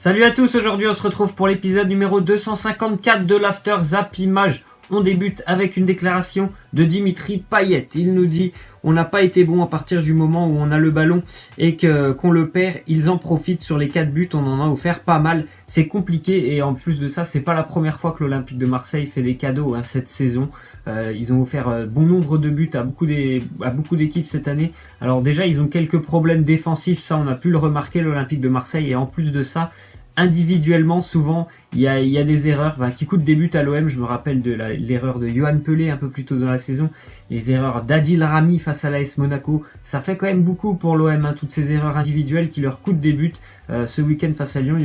Salut à tous, aujourd'hui on se retrouve pour l'épisode numéro 254 de l'After Zap Image. On débute avec une déclaration de Dimitri Payet. Il nous dit « On n'a pas été bon à partir du moment où on a le ballon et qu'on le perd. Ils en profitent sur les 4 buts, on en a offert pas mal. C'est compliqué et en plus de ça, c'est pas la première fois que l'Olympique de Marseille fait des cadeaux cette saison. Ils ont offert bon nombre de buts à beaucoup d'équipes cette année. Alors déjà, ils ont quelques problèmes défensifs, ça on a pu le remarquer, l'Olympique de Marseille. Et en plus de ça, individuellement, souvent, il y a des erreurs qui coûtent des buts à l'OM. Je me rappelle de l'erreur de Yohan Pelé un peu plus tôt dans la saison. Les erreurs d'Adil Rami face à l'AS Monaco. Ça fait quand même beaucoup pour l'OM, toutes ces erreurs individuelles qui leur coûtent des buts. Ce week-end face à Lyon,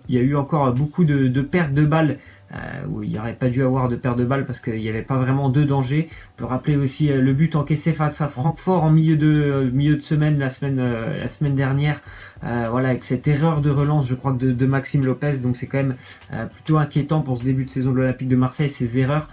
il y a eu encore beaucoup de pertes de balles. Où il n'y aurait pas dû avoir de perte de balles parce qu'il n'y avait pas vraiment de danger. On peut rappeler aussi le but encaissé face à Francfort en milieu de semaine, la semaine dernière. Voilà, avec cette erreur de relance, je crois que de Maxime Lopez. Donc c'est quand même plutôt inquiétant pour ce début de saison de l'Olympique de Marseille, ces erreurs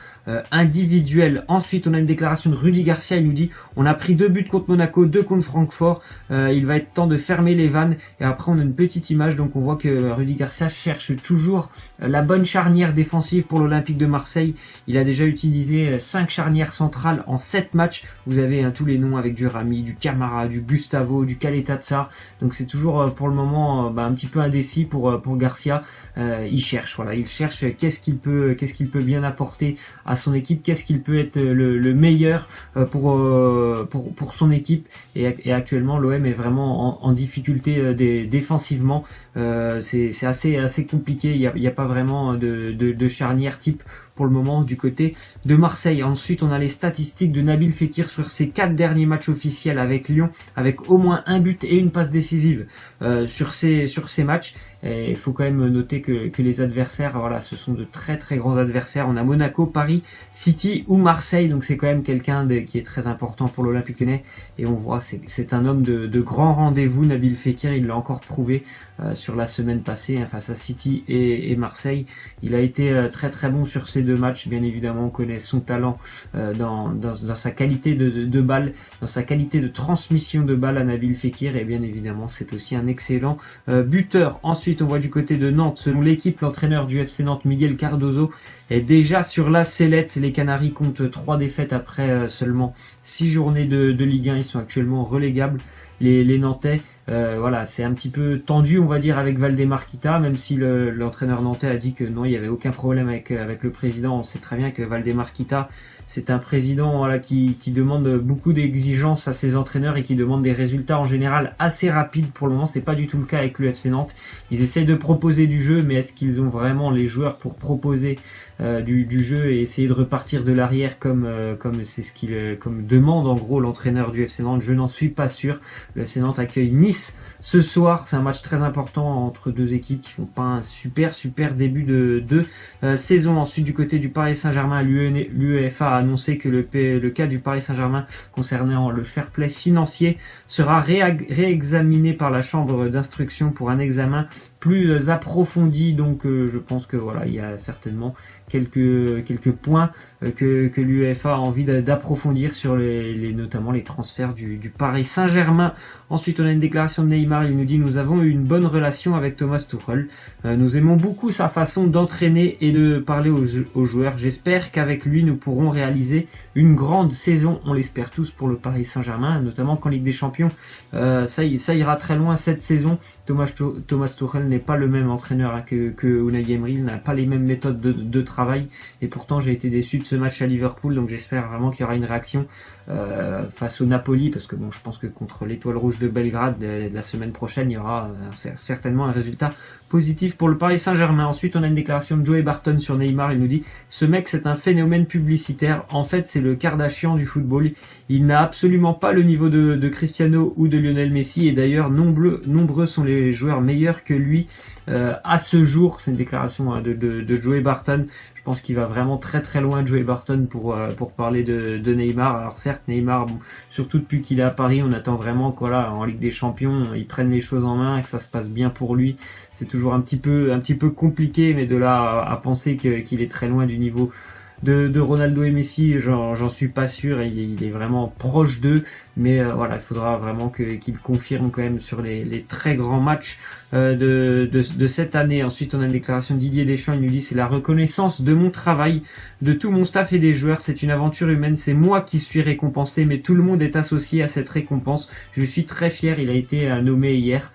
individuelles. Ensuite, on a une déclaration de Rudy Garcia. Il nous dit « On a pris 2 buts contre Monaco, 2 contre Francfort. Il va être temps de fermer les vannes. » Et après, on a une petite image. Donc on voit que Rudy Garcia cherche toujours la bonne charnière défensive pour l'Olympique de Marseille. Il a déjà utilisé 5 charnières centrales en 7 matchs. Vous avez tous les noms avec du Rami, du Camara, du Gustavo, du Caleta-Tsar. Donc c'est toujours pour le moment un petit peu indécis pour Garcia. Il cherche, qu'est-ce qu'il peut bien apporter à son équipe, qu'est-ce qu'il peut être le meilleur pour son équipe. Et actuellement l'OM est vraiment en difficulté défensivement. C'est assez compliqué. Il y a pas vraiment de charnière type pour le moment du côté de Marseille. Ensuite, on a les statistiques de Nabil Fekir sur ses 4 derniers matchs officiels avec Lyon, avec au moins un but et une passe décisive sur ces matchs. Et il faut quand même noter que les adversaires, ce sont de très très grands adversaires. On a Monaco, Paris, City ou Marseille, donc c'est quand même quelqu'un qui est très important pour l'Olympique Lyonnais. Et on voit, c'est un homme de grand rendez-vous, Nabil Fekir. Il l'a encore prouvé sur la semaine passée face à City et Marseille. Il a été très très bon sur ces 2 matchs. Bien évidemment, on connaît son talent dans sa qualité de balle, dans sa qualité de transmission de balle à Nabil Fekir. Et bien évidemment, c'est aussi un excellent buteur. Ensuite, on voit du côté de Nantes, selon l'équipe, l'entraîneur du FC Nantes, Miguel Cardozo, est déjà sur la sellette. Les Canaries comptent 3 défaites après seulement 6 journées de Ligue 1. Ils sont actuellement relégables. Les Nantais, c'est un petit peu tendu, on va dire, avec Valdemar Kita, même si l'entraîneur nantais a dit que non, il n'y avait aucun problème avec le président. On sait très bien que Valdemar Kita, c'est un président qui demande beaucoup d'exigences à ses entraîneurs et qui demande des résultats en général assez rapides. Pour le moment, c'est pas du tout le cas avec le FC Nantes. Ils essayent de proposer du jeu, mais est-ce qu'ils ont vraiment les joueurs pour proposer du jeu et essayer de repartir de l'arrière comme demande en gros l'entraîneur du FC Nantes? Je n'en suis pas sûr. Le FC Nantes accueille Nice ce soir. C'est un match très important entre 2 équipes qui font pas un super début de saison. Ensuite, du côté du Paris Saint-Germain, l'UEFA a annoncé que le cas du Paris Saint-Germain concernant le fair play financier sera réexaminé par la chambre d'instruction pour un examen plus approfondi. Donc je pense que il y a certainement quelques points que l'UEFA a envie d'approfondir sur notamment les transferts du Paris Saint-Germain. Ensuite, on a une déclaration de Neymar. Il nous dit « Nous avons eu une bonne relation avec Thomas Tuchel. Nous aimons beaucoup sa façon d'entraîner et de parler aux joueurs. J'espère qu'avec lui, nous pourrons réaliser une grande saison. » On l'espère tous pour le Paris Saint-Germain, notamment qu'en Ligue des Champions, ça ira très loin cette saison. Thomas Tuchel n'est pas le même entraîneur que Unai Emery. Il n'a pas les mêmes méthodes de travail. Et pourtant, j'ai été déçu de ce match à Liverpool. Donc j'espère vraiment qu'il y aura une réaction face au Napoli. Parce que je pense que contre l'Étoile Rouge de Belgrade la semaine prochaine, il y aura certainement un résultat positif pour le Paris Saint-Germain. Ensuite, on a une déclaration de Joey Barton sur Neymar. Il nous dit « Ce mec, c'est un phénomène publicitaire. En fait, c'est le Kardashian du football. Il n'a absolument pas le niveau de Cristiano ou de Lionel Messi. Et d'ailleurs, nombreux sont les joueurs meilleurs que lui à ce jour. » C'est une déclaration de Joey Barton. Je pense qu'il va vraiment très très loin, Joey Barton, pour parler de Neymar. Alors certes, Neymar, surtout depuis qu'il est à Paris, on attend vraiment qu'en Ligue des Champions, il prenne les choses en main, que ça se passe bien pour lui. C'est toujours un petit peu compliqué, mais de là à penser qu'il est très loin du niveau de Ronaldo et Messi, j'en suis pas sûr, et il est vraiment proche d'eux. voilà, il faudra vraiment qu'il confirme quand même sur les très grands matchs de cette année. Ensuite, on a une déclaration de Didier Deschamps, il nous dit: c'est la reconnaissance de mon travail, de tout mon staff et des joueurs, c'est une aventure humaine, c'est moi qui suis récompensé, mais tout le monde est associé à cette récompense. Je suis très fier, il a été nommé hier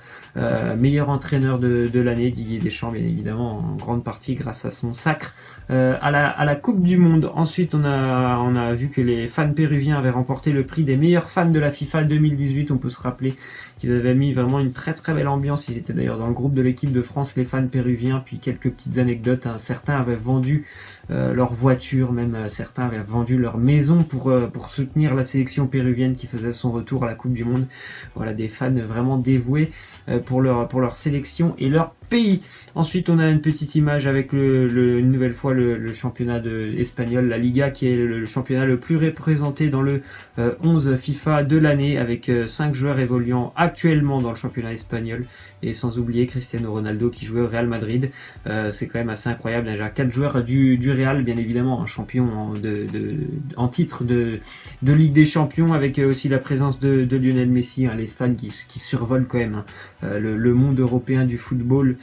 meilleur entraîneur de l'année, Didier Deschamps, bien évidemment, en grande partie grâce à son sacre à la Coupe du Monde. Ensuite, on a vu que les fans péruviens avaient remporté le prix des meilleurs fans de la FIFA 2018. On peut se rappeler qu'ils avaient mis vraiment une très très belle ambiance. Ils étaient d'ailleurs dans le groupe de l'équipe de France, les fans péruviens. Puis quelques petites anecdotes, hein. Certains avaient vendu leur voiture, même certains avaient vendu leur maison pour soutenir la sélection péruvienne qui faisait son retour à la Coupe du Monde. Voilà, des fans vraiment dévoués pour leur sélection et leur pays. Ensuite, on a une petite image avec une nouvelle fois le championnat espagnol, la Liga, qui est le championnat le plus représenté dans le 11 FIFA de l'année, avec 5 joueurs évoluant actuellement dans le championnat espagnol, et sans oublier Cristiano Ronaldo qui jouait au Real Madrid. C'est quand même assez incroyable. Déjà 4 joueurs du Real, bien évidemment, un champion en titre de Ligue des Champions, avec aussi la présence de Lionel Messi, hein, l'Espagne qui survole quand même le monde européen du football,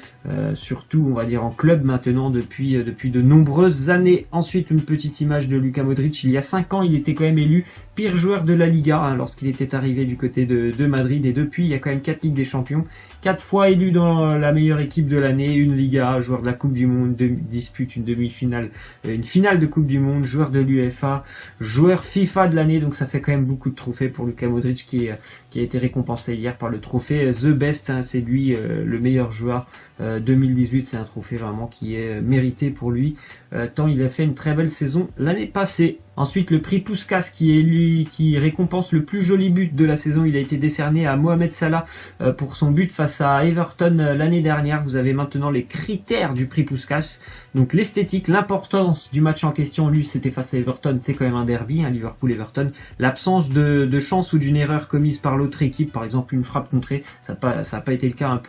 surtout on va dire en club maintenant depuis de nombreuses années. Ensuite, une petite image de Luka Modric. Il y a 5 ans, il était quand même élu pire joueur de la Liga, hein, lorsqu'il était arrivé du côté de Madrid, et depuis il y a quand même 4 Ligues des Champions, 4 fois élu dans la meilleure équipe de l'année, une Liga, joueur de la Coupe du Monde, dispute une demi-finale, une finale de Coupe du Monde, joueur de l'UEFA, joueur FIFA de l'année. Donc ça fait quand même beaucoup de trophées pour Luka Modric qui a été récompensé hier par le trophée The Best, hein. C'est lui le meilleur joueur 2018, c'est un trophée vraiment qui est mérité pour lui, tant il a fait une très belle saison l'année passée. Ensuite, le prix Puskás qui récompense le plus joli but de la saison, il a été décerné à Mohamed Salah pour son but face à Everton l'année dernière. Vous avez maintenant les critères du prix Puskás, donc l'esthétique, l'importance du match en question. Lui, c'était face à Everton, c'est quand même un derby, hein, Liverpool-Everton. L'absence de chance ou d'une erreur commise par l'autre équipe, par exemple une frappe contrée, ça n'a pas été le cas, hein,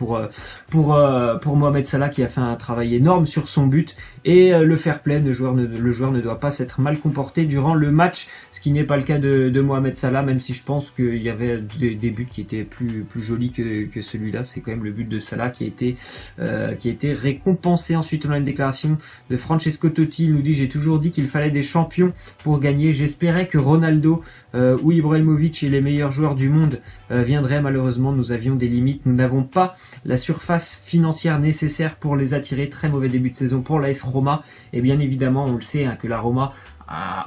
pour Mohamed Salah, qui a fait un travail énorme sur son but. Et le fair play, le joueur ne doit pas s'être mal comporté durant le match, ce qui n'est pas le cas de Mohamed Salah, même si je pense qu'il y avait des buts qui étaient plus jolis que celui-là. C'est quand même le but de Salah qui a été récompensé. Ensuite, on a une déclaration de Francesco Totti. Il nous dit: j'ai toujours dit qu'il fallait des champions pour gagner. J'espérais que Ronaldo ou Ibrahimovic et les meilleurs joueurs du monde viendraient. Malheureusement, nous avions des limites. Nous n'avons pas la surface financière nécessaire pour les attirer. Très mauvais début de saison pour l'AS Roma. Et bien évidemment, on le sait, hein, que la Roma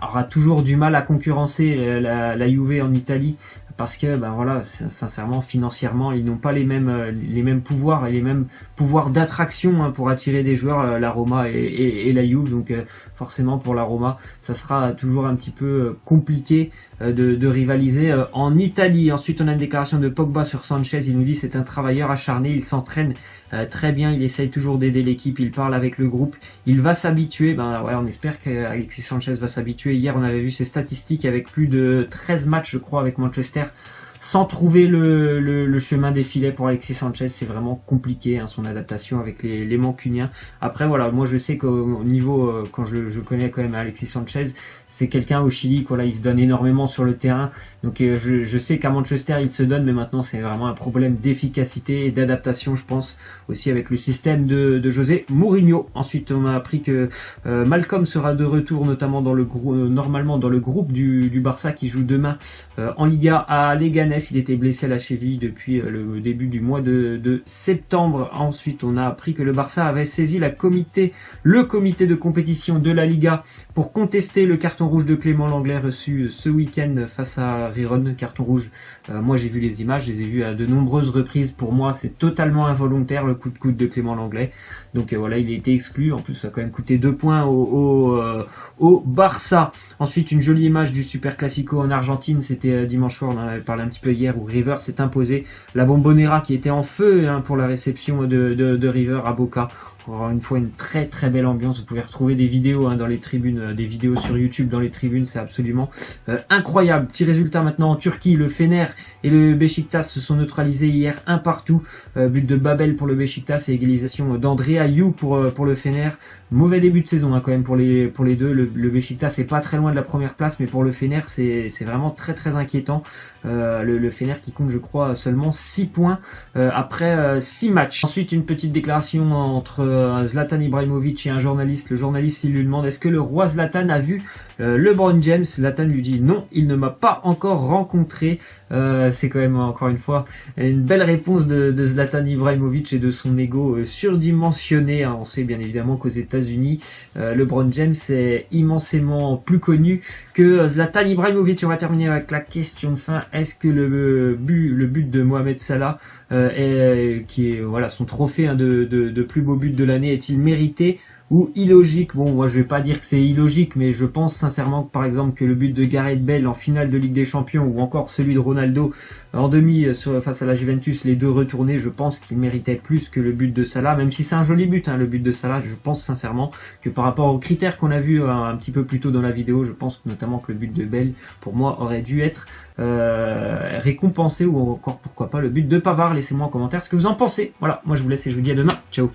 aura toujours du mal à concurrencer la Juve en Italie, parce que voilà, sincèrement, financièrement, ils n'ont pas les mêmes pouvoirs et les mêmes pouvoirs d'attraction, hein, pour attirer des joueurs, la Roma et la Juve. Donc forcément, pour la Roma, ça sera toujours un petit peu compliqué de rivaliser en Italie. Ensuite, on a une déclaration de Pogba sur Sanchez. Il nous dit: c'est un travailleur acharné, il s'entraîne très bien, il essaye toujours d'aider l'équipe, il parle avec le groupe, il va s'habituer. Ouais, on espère qu'Alexis Sanchez va s'habituer. Hier, on avait vu ses statistiques avec plus de 13 matchs, je crois, avec Manchester, sans trouver le chemin des filets pour Alexis Sanchez. C'est vraiment compliqué, hein, son adaptation avec les Mancuniens. Après voilà, moi je sais qu'au niveau, quand je connais quand même Alexis Sanchez, c'est quelqu'un au Chili, voilà, il se donne énormément sur le terrain. Donc je sais qu'à Manchester il se donne, mais maintenant c'est vraiment un problème d'efficacité et d'adaptation, je pense, aussi avec le système de José Mourinho. Ensuite, on a appris que Malcolm sera de retour, notamment normalement dans le groupe du Barça qui joue demain en Liga à Leganés. Il était blessé à la cheville depuis le début du mois de septembre. Ensuite, on a appris que le Barça avait saisi le comité de compétition de la Liga pour contester le carton rouge de Clément Lenglet reçu ce week-end face à Riron. Carton rouge, moi j'ai vu les images, je les ai vues à de nombreuses reprises. Pour moi, c'est totalement involontaire, le coup de coude de Clément Lenglet. Donc voilà, il a été exclu. En plus, ça a quand même coûté 2 points au Barça. Ensuite, une jolie image du Super Classico en Argentine. C'était dimanche soir, on en avait parlé un petit peu hier, où River s'est imposé. La Bombonera qui était en feu, hein, pour la réception de River à Boca. Encore une fois, une très très belle ambiance. Vous pouvez retrouver des vidéos dans les tribunes, des vidéos sur YouTube dans les tribunes, c'est absolument incroyable. Petit résultat maintenant en Turquie, le Fener et le Beşiktaş se sont neutralisés hier 1 partout. But de Babel pour le Beşiktaş et égalisation d'André Ayew pour le Fener. Mauvais début de saison quand même pour les deux. Le Beşiktaş est pas très loin de la première place, mais pour le Fener c'est vraiment très très inquiétant. Le Fener qui compte je crois seulement 6 points après 6 matchs. Ensuite une petite déclaration entre Zlatan Ibrahimovic et un journaliste. Le journaliste il lui demande est-ce que le roi Zlatan a vu LeBron James. Zlatan lui dit non, il ne m'a pas encore rencontré. C'est quand même encore une fois une belle réponse de Zlatan Ibrahimovic et de son ego surdimensionné. On sait bien évidemment qu'aux États-Unis, LeBron James est immensément plus connu que Zlatan Ibrahimovic. On va terminer avec la question de fin. Est-ce que le but de Mohamed Salah qui est voilà son trophée de plus beau but de l'année est-il mérité ou illogique? Bon, moi je vais pas dire que c'est illogique, mais je pense sincèrement que par exemple que le but de Gareth Bale en finale de Ligue des Champions ou encore celui de Ronaldo en demi face à la Juventus, les deux retournés, je pense qu'il méritait plus que le but de Salah, même si c'est un joli but, le but de Salah. Je pense sincèrement que par rapport aux critères qu'on a vu un petit peu plus tôt dans la vidéo, je pense notamment que le but de Bale, pour moi, aurait dû être récompensé, ou encore pourquoi pas le but de Pavard. Laissez-moi en commentaire ce que vous en pensez. Voilà, moi je vous laisse et je vous dis à demain. Ciao.